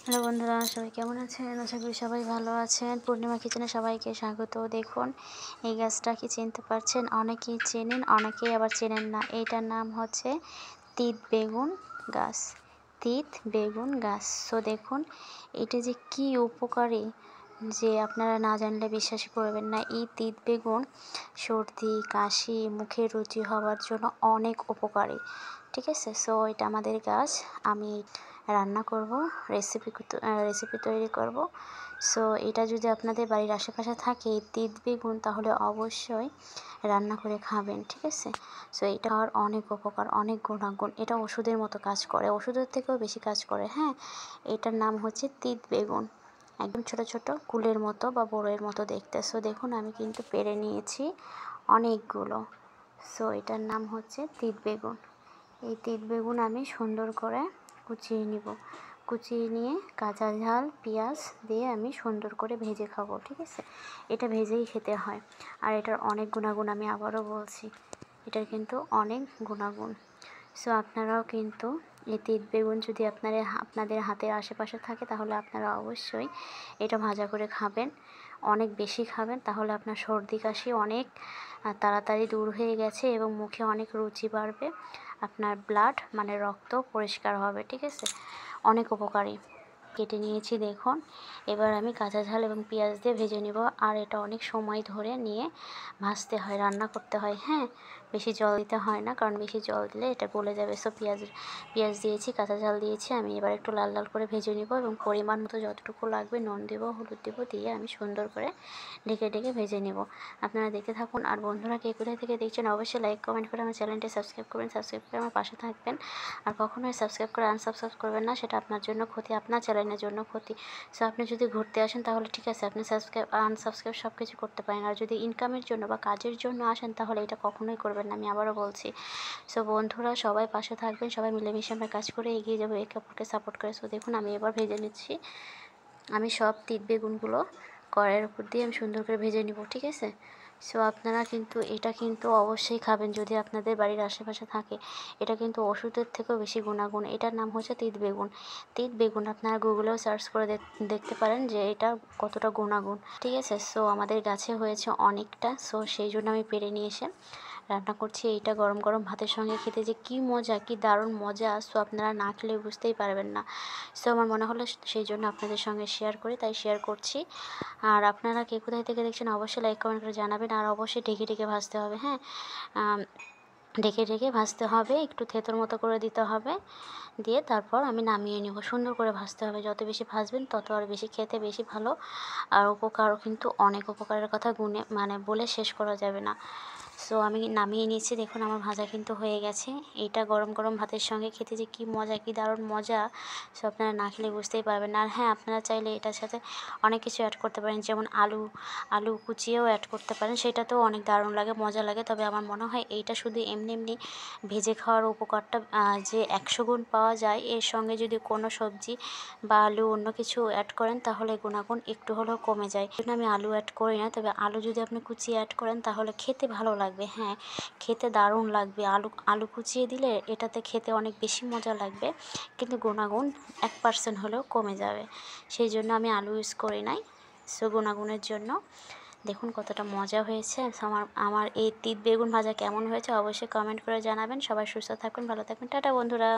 Hello বন্ধুরা, সবাই কেমন আছেন? আশা করি সবাই ভালো আছেন। পূর্ণিমা কিচেনে সবাইকে স্বাগত। দেখুন এই গাছটা কি চিনতে পারছেন? অনেকেই চেনেন, অনেকেই আবার চেনেন না। এইটার নাম হচ্ছে তিত বেগুন গাছ। তিত বেগুন গাছ। সো দেখুন এটা যে কি উপকারী, যে আপনারা না জানলে বিশ্বাসই করবেন না। এই তিত বেগুন সর্দি, কাশি, মুখের রুচি হওয়ার জন্য অনেক উপকারী। ঠিক আছে, সো এটা আমাদের গাছ। আমি রান্না করব, রেসিপি তৈরি করব। সো এটা যদি আপনাদের বাড়ির আশেপাশে থাকে তিত বেগুন, তাহলে অবশ্যই রান্না করে খাবেন। ঠিক আছে, সো এটা আর অনেক উপকার, অনেক গুণাগুণ। এটা ওষুধের মতো কাজ করে, ওষুধের থেকেও বেশি কাজ করে। হ্যাঁ, এটার নাম হচ্ছে তিত বেগুন। একদম ছোট ছোট কুলের মতো বা বড়ের মতো দেখতে। সো দেখুন আমি কিন্তু পেরে নিয়েছি অনেকগুলো। সো এটার নাম হচ্ছে তিত বেগুন। এই তিত বেগুন আমি সুন্দর করে কুচিয়ে নিব। কুচিয়ে নিয়ে কাঁচা ঝাল পেঁয়াজ দিয়ে আমি সুন্দর করে ভেজে খাবো। ঠিক আছে, এটা ভেজেই খেতে হয়। আর এটার অনেক গুণাগুণ, আমি আবারও বলছি, এটার কিন্তু অনেক গুণাগুণ। সো আপনারাও কিন্তু এই তিত বেগুন যদি আপনাদের হাতের আশেপাশে থাকে, তাহলে আপনারা অবশ্যই এটা ভাজা করে খাবেন, অনেক বেশি খাবেন। তাহলে আপনার সর্দি কাশি অনেক তাড়াতাড়ি দূর হয়ে গেছে এবং মুখে অনেক রুচি বাড়বে। আপনার ব্লাড মানে রক্ত পরিষ্কার হবে। ঠিক আছে, অনেক উপকারী। কেটে নিয়েছি দেখুন। এবার আমি কাঁচা ঝাল এবং পেঁয়াজ দিয়ে ভেজে নেব। আর এটা অনেক সময় ধরে নিয়ে ভাজতে হয়, রান্না করতে হয়। হ্যাঁ, বেশি জল দিতে হয় না, কারণ বেশি জল দিলে এটা গলে যাবে। সো পেঁয়াজ দিয়েছি, কাঁচা ঝাল দিয়েছি। আমি এবার একটু লাল লাল করে ভেজে নেব এবং পরিমাণ মতো যতটুকু লাগবে নুন দেবো, হলুদ দেবো, দিয়ে আমি সুন্দর করে ঢেকে ঢেকে ভেজে নেব। আপনারা দেখতে থাকুন। আর বন্ধুরা, কে কোথায় থেকে দেখছেন অবশ্যই লাইক কমেন্ট করে আমার চ্যানেলটি সাবস্ক্রাইব করবেন। সাবস্ক্রাইব করে আমার পাশে থাকবেন। আর কখনোই সাবস্ক্রাইব করে আনসাবস্ক্রাইব করবেন না, সেটা আপনার জন্য ক্ষতি, আপনার চ্যানেলের জন্য ক্ষতি। সো আপনি যদি ঘুরতে আসেন তাহলে ঠিক আছে, আপনি সাবস্ক্রাইব আনসাবস্ক্রাইব সব কিছু করতে পারেন। আর যদি ইনকামের জন্য বা কাজের জন্য আসেন, তাহলে এটা কখনোই করবেন না, আমি আবারও বলছি। সো বন্ধুরা, সবাই পাশে থাকবেন, সবাই মিলেমিশে আমরা কাজ করে এগিয়ে যাবো, একে অপরকে সাপোর্ট করে। সো দেখুন আমি এবার ভেজে নিচ্ছি। আমি সব তিত বেগুনগুলো কড়াইয়ের উপর দিয়ে আমি সুন্দর করে ভেজে নিব। ঠিক আছে, সো আপনারা কিন্তু এটা কিন্তু অবশ্যই খাবেন যদি আপনাদের বাড়ির আশেপাশে থাকে। এটা কিন্তু ওষুধের থেকেও বেশি গুণাগুণ। এটার নাম হচ্ছে তিত বেগুন। তিত বেগুন আপনারা গুগলেও সার্চ করে দেখতে পারেন যে এটা কতটা গুণাগুণ। ঠিক আছে, সো আমাদের গাছে হয়েছে অনেকটা। সো সেই জন্য আমি পেরে নিয়ে এসে রান্না করছি। এইটা গরম গরম ভাতের সঙ্গে খেতে যে কী মজা, কী দারুণ মজা। সো আপনারা না খেলে বুঝতেই পারবেন না। সো আমার মনে হলো সেই জন্য আপনাদের সঙ্গে শেয়ার করি, তাই শেয়ার করছি। আর আপনারা কে কোথায় থেকে দেখছেন অবশ্যই লাইক কমেন্ট করে জানাবেন। আর অবশ্যই ঢেকে ঢেকে ভাজতে হবে। হ্যাঁ, ঢেকে ঢেকে ভাজতে হবে, একটু থেতোর মতো করে দিতে হবে, দিয়ে তারপর আমি নামিয়ে নেব। সুন্দর করে ভাজতে হবে, যত বেশি ভাজবেন তত আর বেশি খেতে বেশি ভালো। আর উপকারও কিন্তু অনেক, উপকারের কথা গুণে মানে বলে শেষ করা যাবে না। সো আমি নামিয়ে নিয়েছি। দেখুন আমার ভাজা কিন্তু হয়ে গেছে। এইটা গরম গরম ভাতের সঙ্গে খেতে যে কী মজা, কী দারুণ মজা। সো আপনারা না খেলে বুঝতেই পারবেন না। আর হ্যাঁ, আপনারা চাইলে এটার সাথে অনেক কিছু অ্যাড করতে পারেন, যেমন আলু কুচিয়েও অ্যাড করতে পারেন, সেটাতেও অনেক দারুণ লাগে, মজা লাগে। তবে আমার মনে হয় এইটা শুধু এমনি এমনি ভেজে খাওয়ার উপকারটা যে 100 গুণ পাওয়া যায়, এর সঙ্গে যদি কোনো সবজি বা আলু অন্য কিছু অ্যাড করেন, তাহলে গুণাগুণ একটু হলেও কমে যায়। এই জন্য আমি আলু অ্যাড করি না। তবে আলু যদি আপনি কুচিয়ে অ্যাড করেন, তাহলে খেতে ভালো লাগবে। হ্যাঁ, খেতে দারুণ লাগবে। আলু কুচিয়ে দিলে এটাতে খেতে অনেক বেশি মজা লাগবে, কিন্তু গুণাগুণ 1% হলেও কমে যাবে। সেই জন্য আমি আলু ইউজ করি নাই। সো গুণাগুণের জন্য। দেখুন কতটা মজা হয়েছে। আমার এই তিত বেগুন ভাজা কেমন হয়েছে অবশ্যই কমেন্ট করে জানাবেন। সবাই সুস্থ থাকবেন, ভালো থাকবেন। টাটা বন্ধুরা।